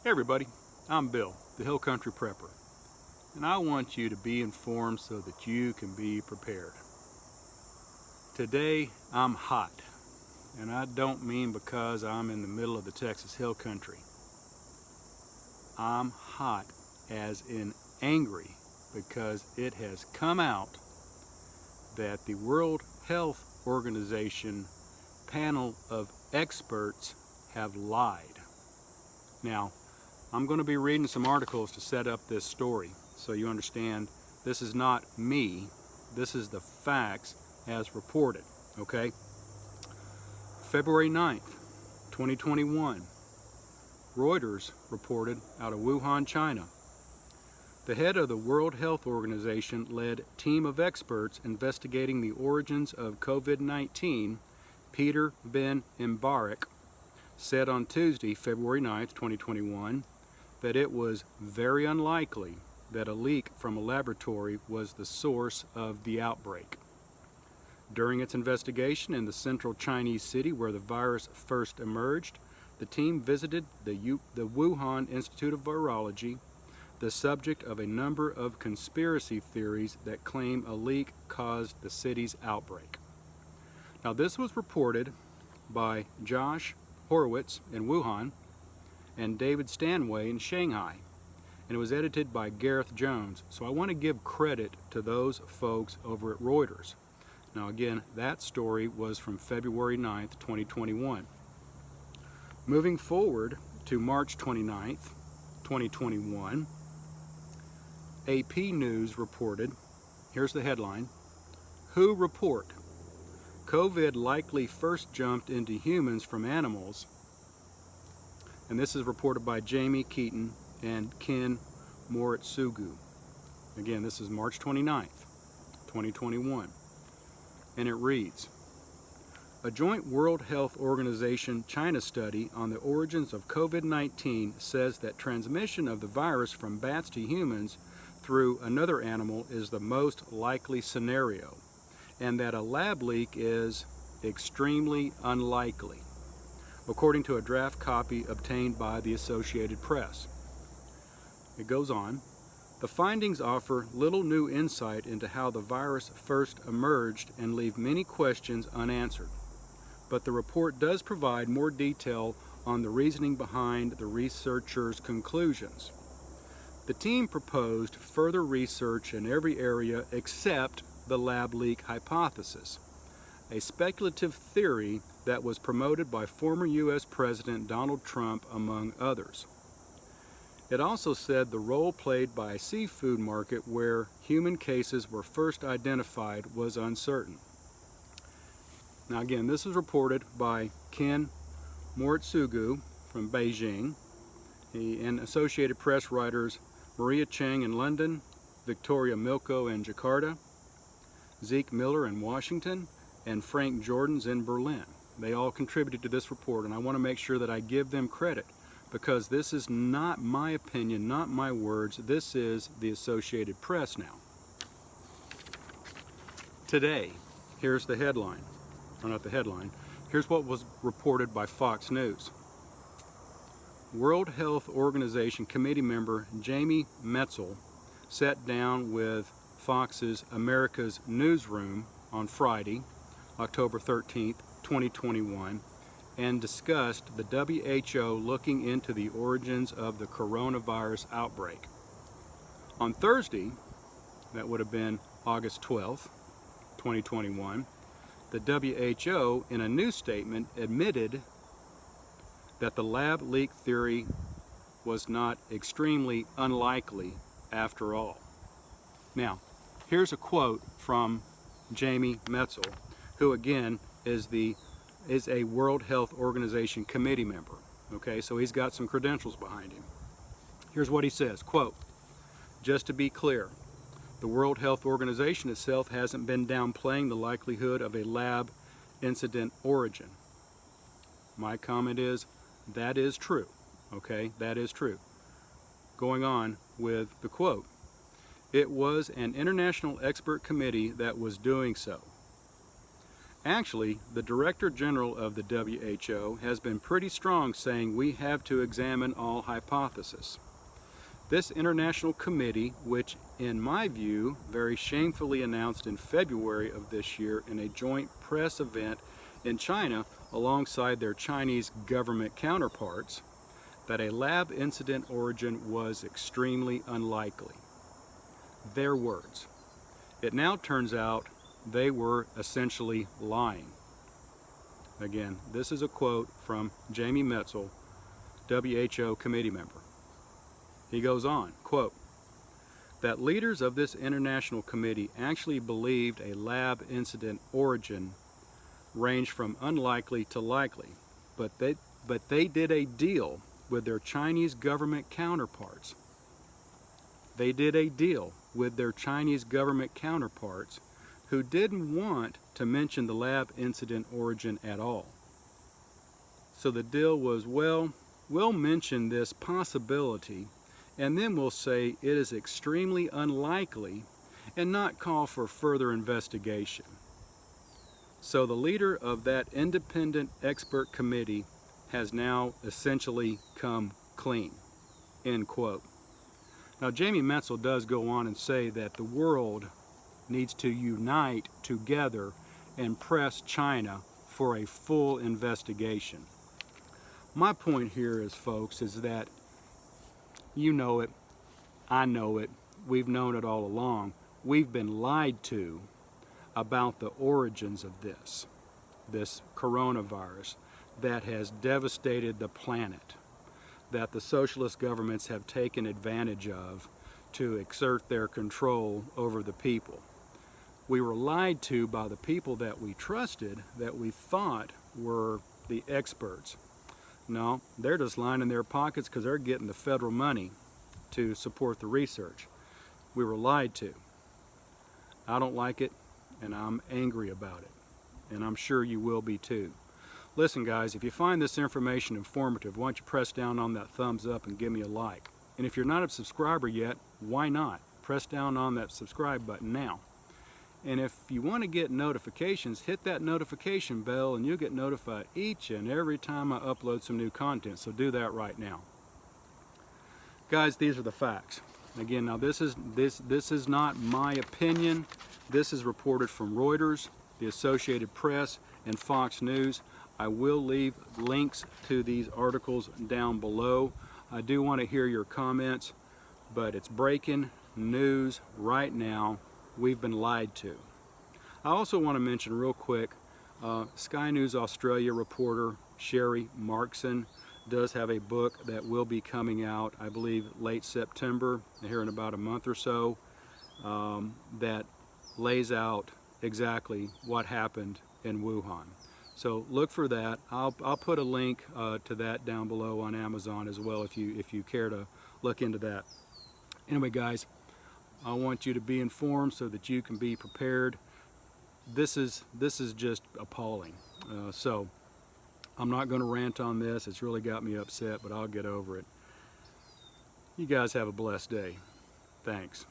Hey everybody, I'm Bill, the Hill Country Prepper, and I want you to be informed so that you can be prepared. Today I'm hot, and I don't mean because I'm in the middle of the Texas Hill Country. I'm hot as in angry because it has come out that the World Health Organization panel of experts have lied. Now, I'm going to be reading some articles to set up this story so you understand this is not me, this is the facts as reported, okay? February 9th, 2021, Reuters reported out of Wuhan, China. The head of the World Health Organization led team of experts investigating the origins of COVID-19, Peter Ben Mbarek, said on Tuesday, February 9th, 2021, that it was very unlikely that a leak from a laboratory was the source of the outbreak. During its investigation in the central Chinese city where the virus first emerged, the team visited the Wuhan Institute of Virology, the subject of a number of conspiracy theories that claim a leak caused the city's outbreak. Now, this was reported by Josh Horowitz in Wuhan and David Stanway in Shanghai, and it was edited by Gareth Jones. So I want to give credit to those folks over at Reuters. Now again, that story was from February 9th, 2021. Moving forward to March 29th, 2021, AP News reported, here's the headline, WHO report, COVID likely first jumped into humans from animals. And this is reported by Jamie Metzl and Ken Moritsugu. Again, this is March 29th, 2021. And it reads, a joint World Health Organization China study on the origins of COVID-19 says that transmission of the virus from bats to humans through another animal is the most likely scenario, and that a lab leak is extremely unlikely, according to a draft copy obtained by the Associated Press. It goes on, the findings offer little new insight into how the virus first emerged and leave many questions unanswered. But the report does provide more detail on the reasoning behind the researchers' conclusions. The team proposed further research in every area except the lab leak hypothesis, a speculative theory that was promoted by former U.S. President Donald Trump, among others. It also said the role played by a seafood market where human cases were first identified was uncertain. Now again, this is reported by Ken Moritsugu from Beijing, and Associated Press writers Maria Cheng in London, Victoria Milko in Jakarta, Zeke Miller in Washington, and Frank Jordan's in Berlin. They all contributed to this report, and I want to make sure that I give them credit because this is not my opinion, not my words. This is the Associated Press now. Today, here's the headline, or not the headline, here's what was reported by Fox News. World Health Organization committee member Jamie Metzl sat down with Fox's America's Newsroom on Friday, October 13th, 2021, and discussed the W.H.O. looking into the origins of the coronavirus outbreak. On Thursday, that would have been August 12th, 2021, the W.H.O. in a news statement admitted that the lab leak theory was not extremely unlikely after all. Now, here's a quote from Jamie Metzl, who again is a World Health Organization committee member. Okay, so he's got some credentials behind him. Here's what he says, quote, just to be clear, the World Health Organization itself hasn't been downplaying the likelihood of a lab incident origin. My comment is, that is true, okay, that is true. Going on with the quote, it was an international expert committee that was doing so. Actually, the Director General of the WHO has been pretty strong saying we have to examine all hypotheses. This international committee, which in my view very shamefully announced in February of this year in a joint press event in China alongside their Chinese government counterparts, that a lab incident origin was extremely unlikely. Their words. It now turns out they were essentially lying. Again, this is a quote from Jamie Metzl, WHO committee member. He goes on, quote, that leaders of this international committee actually believed a lab incident origin ranged from unlikely to likely, but they did a deal with their Chinese government counterparts. They did a deal with their Chinese government counterparts who didn't want to mention the lab incident origin at all. So the deal was, well, we'll mention this possibility and then we'll say it is extremely unlikely and not call for further investigation. So the leader of that independent expert committee has now essentially come clean, end quote. Now Jamie Metzl does go on and say that the world needs to unite together and press China for a full investigation. My point here is, folks, is that you know it, I know it, we've known it all along. We've been lied to about the origins of this coronavirus that has devastated the planet, that the socialist governments have taken advantage of to exert their control over the people. We were lied to by the people that we trusted, that we thought were the experts. No, they're just lining their pockets because they're getting the federal money to support the research. We were lied to. I don't like it, and I'm angry about it, and I'm sure you will be too. Listen guys, if you find this information informative, why don't you press down on that thumbs up and give me a like. And if you're not a subscriber yet, why not? Press down on that subscribe button now. And if you want to get notifications, hit that notification bell and you'll get notified each and every time I upload some new content. So do that right now. Guys, these are the facts. Again, now this is not my opinion. This is reported from Reuters, the Associated Press, and Fox News. I will leave links to these articles down below. I do want to hear your comments, but it's breaking news right now. We've been lied to. I also want to mention real quick, Sky News Australia reporter Sharri Markson does have a book that will be coming out, I believe, late September, here in about a month or so, that lays out exactly what happened in Wuhan. So look for that. I'll put a link to that down below on Amazon as well if you care to look into that. Anyway, guys, I want you to be informed so that you can be prepared. This is just appalling. So I'm not going to rant on this. It's really got me upset, but I'll get over it. You guys have a blessed day. Thanks.